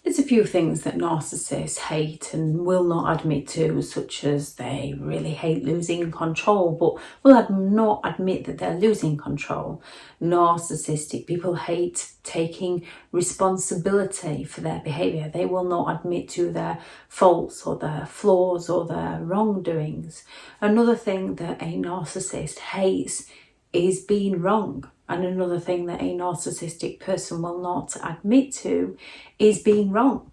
There's a few things that narcissists hate and will not admit to, such as they really hate losing control, but will not admit that they're losing control. Narcissistic people hate taking responsibility for their behaviour. They will not admit to their faults or their flaws or their wrongdoings. Another thing that a narcissist hates is being wrong. And another thing that a narcissistic person will not admit to is being wrong.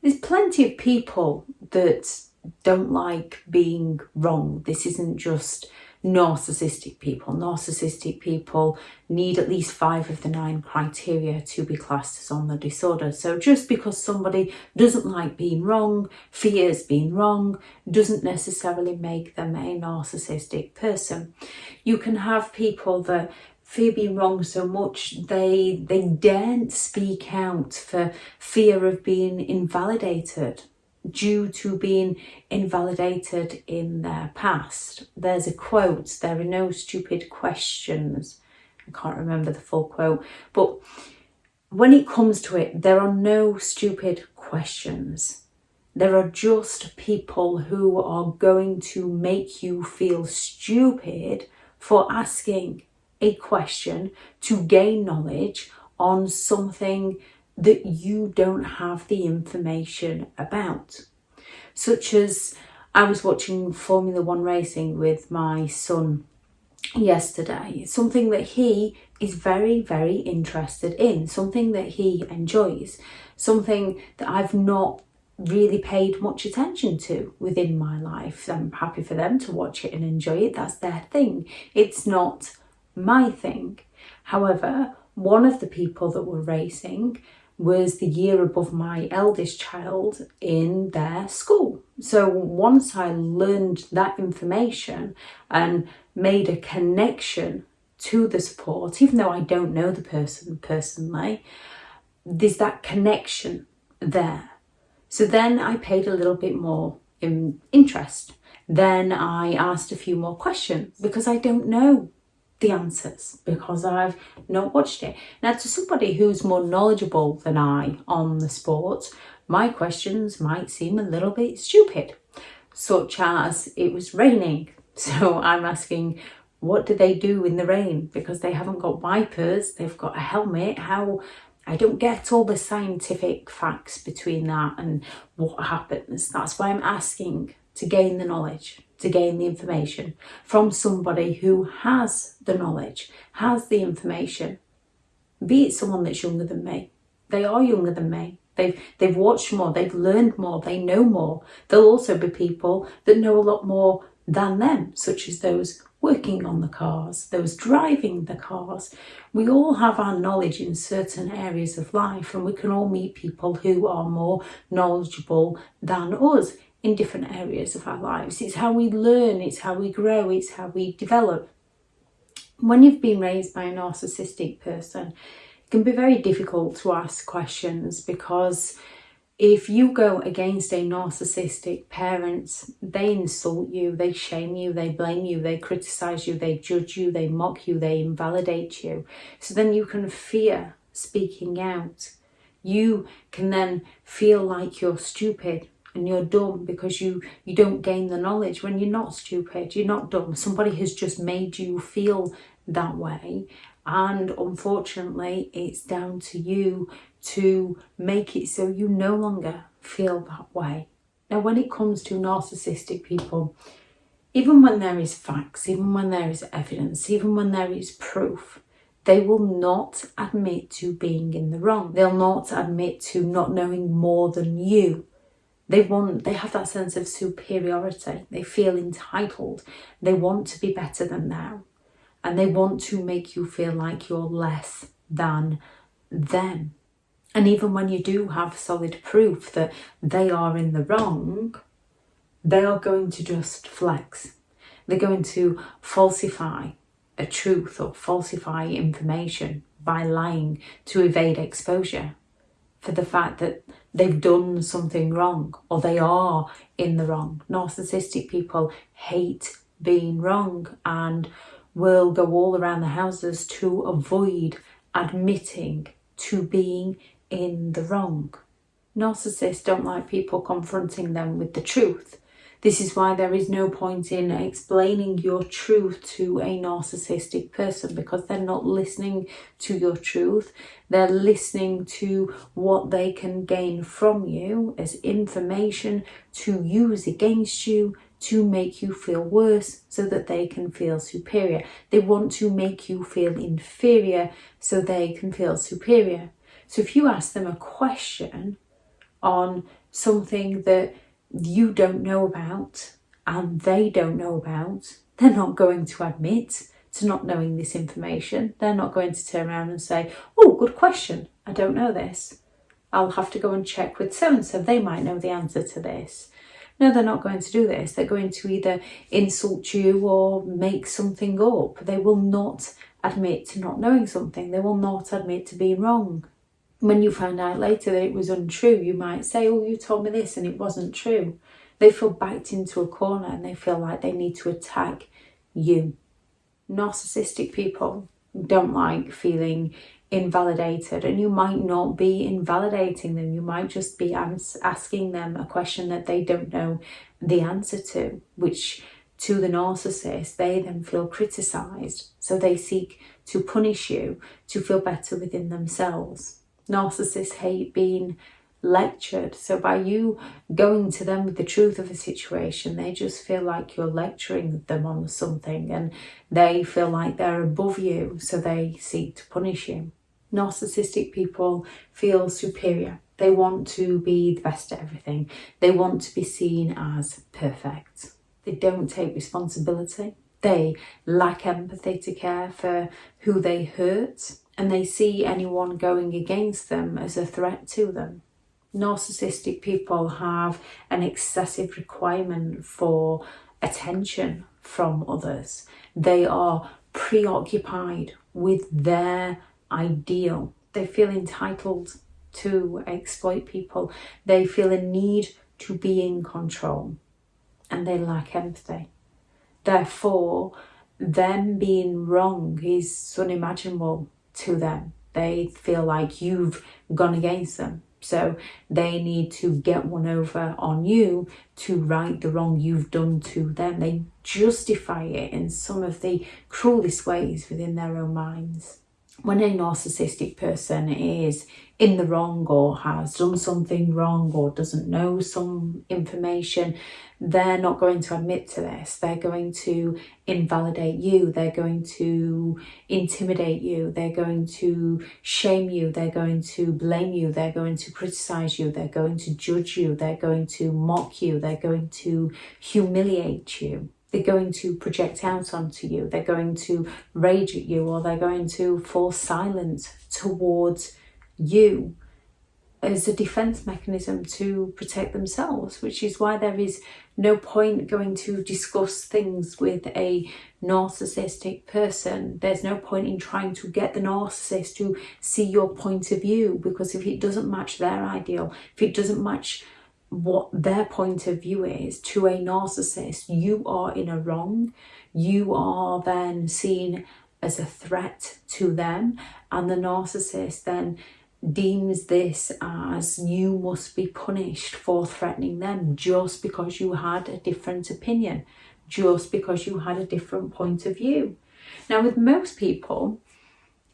There's plenty of people that don't like being wrong. This isn't just narcissistic people. Narcissistic people need at least 5 of the 9 criteria to be classed as on the disorder. So just because somebody doesn't like being wrong, fears being wrong, doesn't necessarily make them a narcissistic person. You can have people that fear being wrong so much they daren't speak out for fear of being invalidated due to being invalidated in their past. There's a quote, "There are no stupid questions." I can't remember the full quote, but when it comes to it, there are no stupid questions. There are just people who are going to make you feel stupid for asking a question to gain knowledge on something that you don't have the information about. Such as, I was watching Formula One racing with my son yesterday. Something that he is very, very interested in, something that he enjoys, something that I've not really paid much attention to within my life. I'm happy for them to watch it and enjoy it. That's their thing. It's not my thing. However, one of the people that were racing was the year above my eldest child in their school. So once I learned that information and made a connection to the sport, even though I don't know the person personally, there's that connection there. So then I paid a little bit more interest. Then I asked a few more questions because I don't know the answers, because I've not watched it. Now, to somebody who's more knowledgeable than I on the sport, my questions might seem a little bit stupid, such as it was raining. So I'm asking, what do they do in the rain? Because they haven't got wipers, they've got a helmet. How? I don't get all the scientific facts between that and what happens. That's why I'm asking to gain the knowledge, to gain the information from somebody who has the knowledge, has the information. Be it someone that's younger than me. They are younger than me. They've watched more, they've learned more, they know more. There'll also be people that know a lot more than them, such as those working on the cars, those driving the cars. We all have our knowledge in certain areas of life, and we can all meet people who are more knowledgeable than us in different areas of our lives. It's how we learn, it's how we grow, it's how we develop. When you've been raised by a narcissistic person, it can be very difficult to ask questions, because if you go against a narcissistic parent, they insult you, they shame you, they blame you, they criticize you, they judge you, they mock you, they invalidate you. So then you can fear speaking out. You can then feel like you're stupid and you're dumb because you don't gain the knowledge, when you're not stupid, you're not dumb. Somebody has just made you feel that way, and unfortunately it's down to you to make it so you no longer feel that way. Now, when it comes to narcissistic people, even when there is facts, even when there is evidence, even when there is proof, they will not admit to being in the wrong. They'll not admit to not knowing more than you. They have that sense of superiority. They feel entitled. They want to be better than them. And they want to make you feel like you're less than them. And even when you do have solid proof that they are in the wrong, they are going to just flex. They're going to falsify a truth or falsify information by lying to evade exposure for the fact that they've done something wrong or they are in the wrong. Narcissistic people hate being wrong and will go all around the houses to avoid admitting to being in the wrong. Narcissists don't like people confronting them with the truth. This is why there is no point in explaining your truth to a narcissistic person, because they're not listening to your truth. They're listening to what they can gain from you as information to use against you, to make you feel worse so that they can feel superior. They want to make you feel inferior so they can feel superior. So if you ask them a question on something that you don't know about and they don't know about, they're not going to admit to not knowing this information. They're not going to turn around and say, oh, good question, I don't know this. I'll have to go and check with so-and-so, they might know the answer to this. No, they're not going to do this. They're going to either insult you or make something up. They will not admit to not knowing something. They will not admit to being wrong. When you find out later that it was untrue, you might say, oh, you told me this and it wasn't true. They feel backed into a corner and they feel like they need to attack you. Narcissistic people don't like feeling invalidated, and you might not be invalidating them. You might just be asking them a question that they don't know the answer to, which to the narcissist, they then feel criticised. So they seek to punish you to feel better within themselves. Narcissists hate being lectured. So by you going to them with the truth of a situation, they just feel like you're lecturing them on something and they feel like they're above you. So they seek to punish you. Narcissistic people feel superior. They want to be the best at everything. They want to be seen as perfect. They don't take responsibility. They lack empathy to care for who they hurt, and they see anyone going against them as a threat to them. Narcissistic people have an excessive requirement for attention from others. They are preoccupied with their ideal. They feel entitled to exploit people. They feel a need to be in control, and they lack empathy. Therefore, them being wrong is unimaginable to them. They feel like you've gone against them. So they need to get one over on you to right the wrong you've done to them. They justify it in some of the cruelest ways within their own minds. When a narcissistic person is in the wrong or has done something wrong or doesn't know some information, they're not going to admit to this. They're going to invalidate you. They're going to intimidate you. They're going to shame you. They're going to blame you. They're going to criticize you. They're going to judge you. They're going to mock you. They're going to humiliate you. They're going to project out onto you. They're going to rage at you, or they're going to fall silent towards you as a defense mechanism to protect themselves, which is why there is no point going to discuss things with a narcissistic person. There's no point in trying to get the narcissist to see your point of view, because if it doesn't match their ideal, if it doesn't match what their point of view is to a narcissist, you are in a wrong. You are then seen as a threat to them, and the narcissist then deems this as you must be punished for threatening them just because you had a different opinion, just because you had a different point of view. Now, with most people,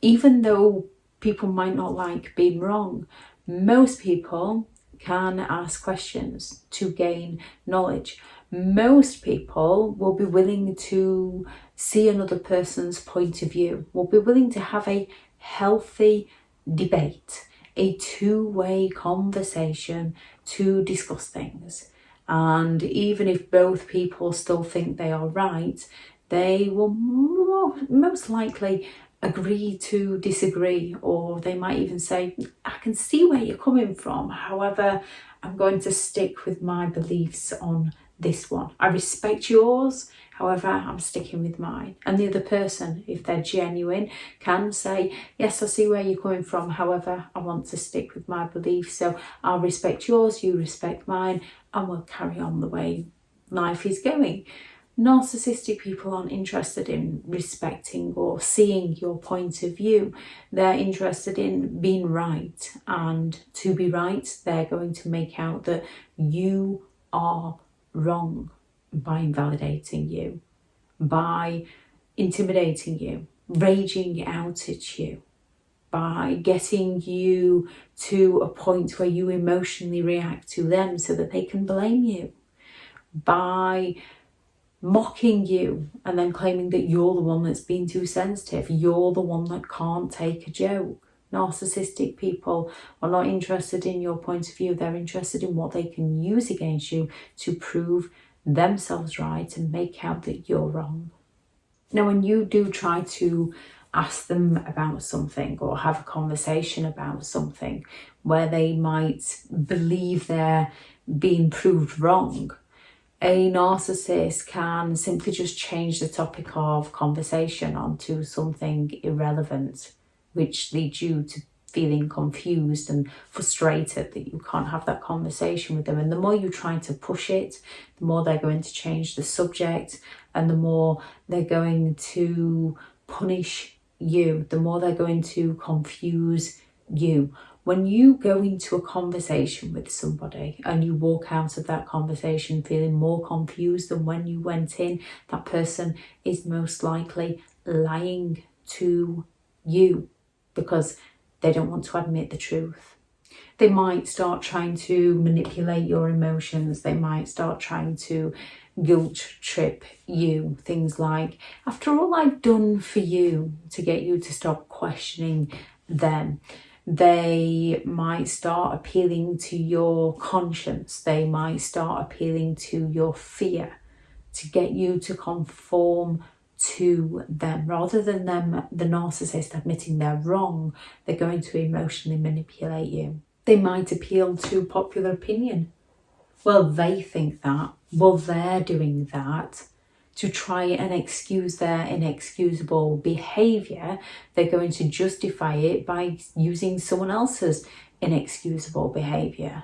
even though people might not like being wrong, most people can ask questions to gain knowledge. Most people will be willing to see another person's point of view, will be willing to have a healthy debate, a two-way conversation to discuss things. And even if both people still think they are right, they will most likely agree to disagree, or they might even say, I can see where you're coming from, however, I'm going to stick with my beliefs on this one. I respect yours, however, I'm sticking with mine. And the other person, if they're genuine, can say, yes, I see where you're coming from, however, I want to stick with my beliefs, so I'll respect yours, you respect mine, and we'll carry on the way life is going. Narcissistic people aren't interested in respecting or seeing your point of view. They're interested in being right, and to be right, they're going to make out that you are wrong by invalidating you, by intimidating you, raging out at you, by getting you to a point where you emotionally react to them so that they can blame you, by mocking you and then claiming that you're the one that's been too sensitive, you're the one that can't take a joke. Narcissistic people are not interested in your point of view, they're interested in what they can use against you to prove themselves right and make out that you're wrong. Now, when you do try to ask them about something or have a conversation about something where they might believe they're being proved wrong, a narcissist can simply just change the topic of conversation onto something irrelevant, which leads you to feeling confused and frustrated that you can't have that conversation with them. And the more you try to push it, the more they're going to change the subject, and the more they're going to punish you, the more they're going to confuse you. When you go into a conversation with somebody and you walk out of that conversation feeling more confused than when you went in, that person is most likely lying to you because they don't want to admit the truth. They might start trying to manipulate your emotions. They might start trying to guilt trip you. Things like, after all I've done for you, to get you to stop questioning them. They might start appealing to your conscience. They might start appealing to your fear to get you to conform to them. Rather than them, the narcissist, admitting they're wrong, they're going to emotionally manipulate you. They might appeal to popular opinion. Well, they think that. Well, they're doing that. To try and excuse their inexcusable behaviour, they're going to justify it by using someone else's inexcusable behaviour.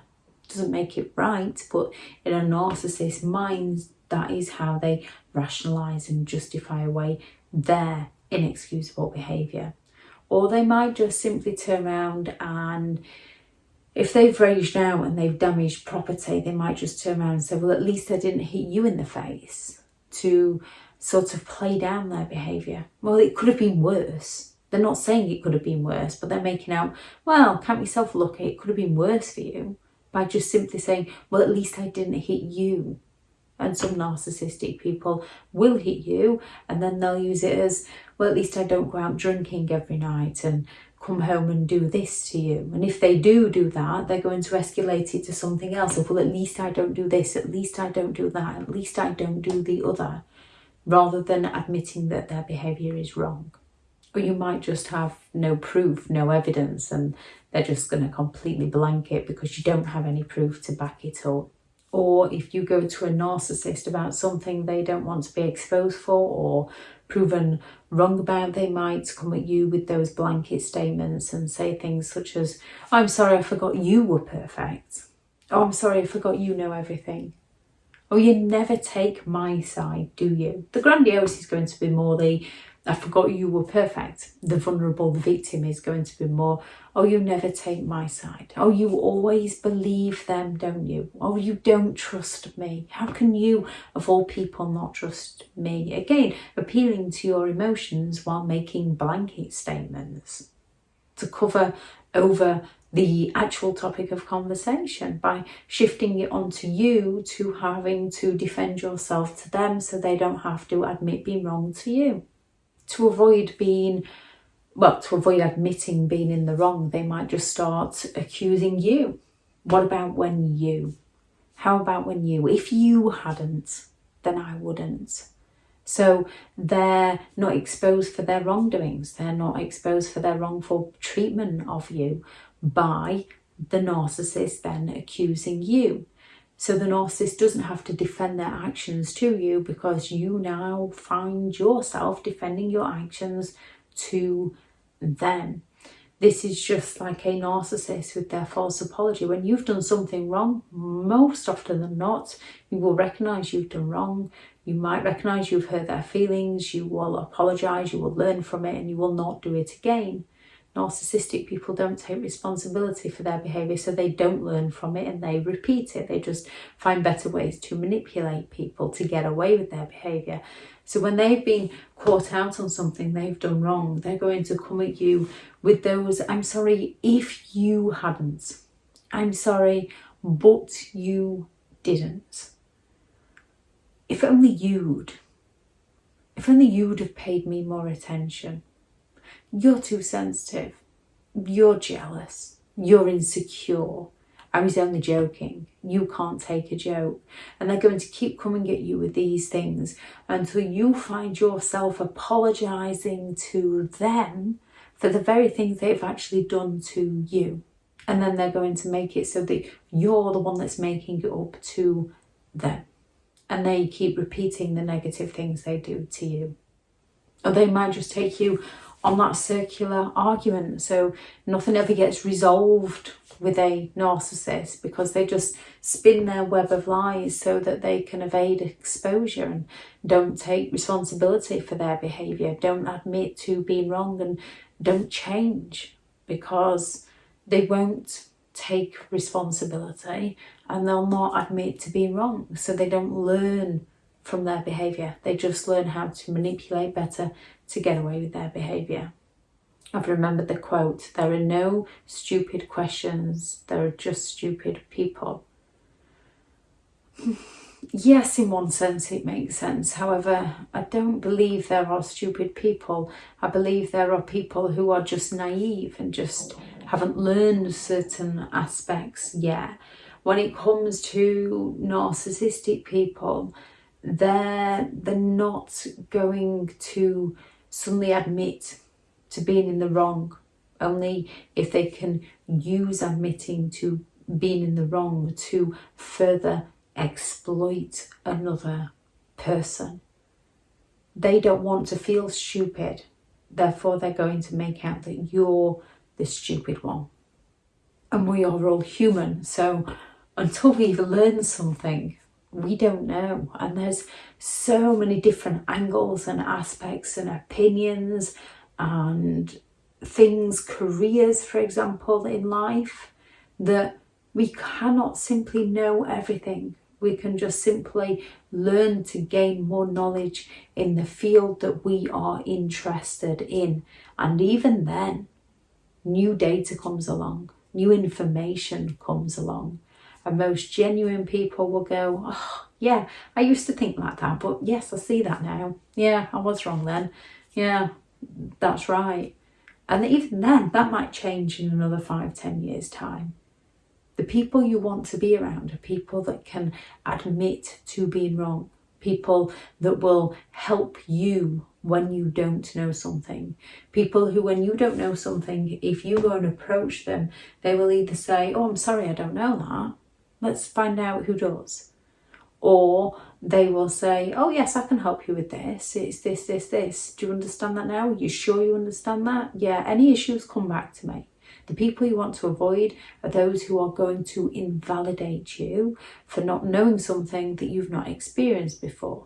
Doesn't make it right, but in a narcissist's mind, that is how they rationalise and justify away their inexcusable behaviour. Or they might just simply turn around and, if they've raged out and they've damaged property, they might just turn around and say, well, at least I didn't hit you in the face, to sort of play down their behaviour. Well, it could have been worse. They're not saying it could have been worse, but they're making out, well, can't we self-look, it could have been worse for you, by just simply saying, well, at least I didn't hit you. And some narcissistic people will hit you, and then they'll use it as, well, at least I don't go out drinking every night and come home and do this to you. And if they do that, they're going to escalate it to something else. Well, at least I don't do this, at least I don't do that, at least I don't do the other, rather than admitting that their behaviour is wrong. Or you might just have no proof, no evidence, and they're just going to completely blank it because you don't have any proof to back it up. Or if you go to a narcissist about something they don't want to be exposed for or proven wrong about, they might come at you with those blanket statements and say things such as, I'm sorry, I forgot you were perfect. Oh, I'm sorry, I forgot you know everything. Oh, you never take my side, do you? The grandiose is going to be more the, I forgot you were perfect. The vulnerable, the victim, is going to be more, oh, you never take my side. Oh, you always believe them, don't you? Oh, you don't trust me. How can you, of all people, not trust me? Again, appealing to your emotions while making blanket statements to cover over the actual topic of conversation by shifting it onto you, to having to defend yourself to them so they don't have to admit being wrong to you. To avoid admitting being in the wrong, they might just start accusing you. What about when you? How about when you? If you hadn't, then I wouldn't. So they're not exposed for their wrongdoings. They're not exposed for their wrongful treatment of you by the narcissist then accusing you. So the narcissist doesn't have to defend their actions to you because you now find yourself defending your actions to them. This is just like a narcissist with their false apology. When you've done something wrong, most often than not, you will recognise you've done wrong. You might recognise you've hurt their feelings, you will apologise, you will learn from it, and you will not do it again. Narcissistic people don't take responsibility for their behaviour, so they don't learn from it and they repeat it. They just find better ways to manipulate people to get away with their behaviour. So when they've been caught out on something they've done wrong, they're going to come at you with those, I'm sorry if you hadn't. I'm sorry, but you didn't. If only you'd have paid me more attention. You're too sensitive. You're jealous. You're insecure. I was only joking. You can't take a joke. And they're going to keep coming at you with these things until you find yourself apologising to them for the very things they've actually done to you. And then they're going to make it so that you're the one that's making it up to them. And they keep repeating the negative things they do to you. Or they might just take you on that circular argument, so nothing ever gets resolved with a narcissist, because they just spin their web of lies so that they can evade exposure and don't take responsibility for their behaviour, don't admit to being wrong, and don't change because they won't take responsibility and they'll not admit to being wrong. So they don't learn from their behaviour. They just learn how to manipulate better to get away with their behaviour. I've remembered the quote, there are no stupid questions, there are just stupid people. Yes, in one sense it makes sense. However, I don't believe there are stupid people. I believe there are people who are just naive and just haven't learned certain aspects yet. When it comes to narcissistic people, they're not going to suddenly admit to being in the wrong, only if they can use admitting to being in the wrong to further exploit another person. They don't want to feel stupid, therefore they're going to make out that you're the stupid one. And we are all human, so until we've learned something, we don't know. And there's so many different angles and aspects and opinions and things, careers, for example, in life, that we cannot simply know everything. We can just simply learn to gain more knowledge in the field that we are interested in. And even then, new data comes along, new information comes along. And most genuine people will go, oh, yeah, I used to think like that, but yes, I see that now. Yeah, I was wrong then. Yeah, that's right. And even then, that might change in another 5-10 years' time. The people you want to be around are people that can admit to being wrong, people that will help you when you don't know something, people who, when you don't know something, if you go and approach them, they will either say, oh, I'm sorry, I don't know that. Let's find out who does. Or they will say, oh yes, I can help you with this. It's this, this, this. Do you understand that now? Are you sure you understand that? Yeah, any issues, come back to me. The people you want to avoid are those who are going to invalidate you for not knowing something that you've not experienced before.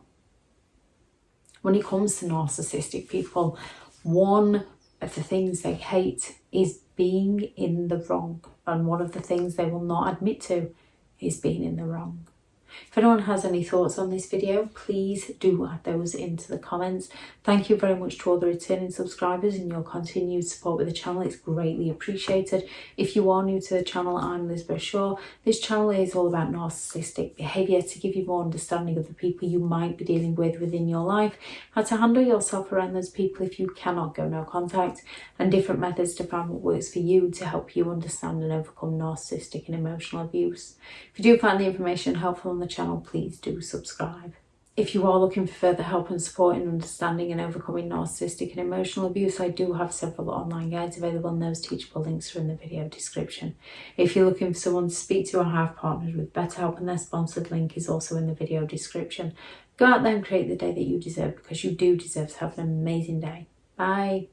When it comes to narcissistic people, one of the things they hate is being in the wrong. And one of the things they will not admit to is being in the wrong. If anyone has any thoughts on this video, please do add those into the comments. Thank you very much to all the returning subscribers and your continued support with the channel. It's greatly appreciated. If you are new to the channel, I'm Elizabeth Shaw. This channel is all about narcissistic behaviour to give you more understanding of the people you might be dealing with within your life, how to handle yourself around those people if you cannot go no contact, and different methods to find what works for you to help you understand and overcome narcissistic and emotional abuse. If you do find the information helpful on the channel, please do subscribe. If you are looking for further help and support in understanding and overcoming narcissistic and emotional abuse, I do have several online guides available, and those teachable links are in the video description. If you're looking for someone to speak to or have partnered with BetterHelp, and their sponsored link is also in the video description. Go out there and create the day that you deserve, because you do deserve to have an amazing day. Bye.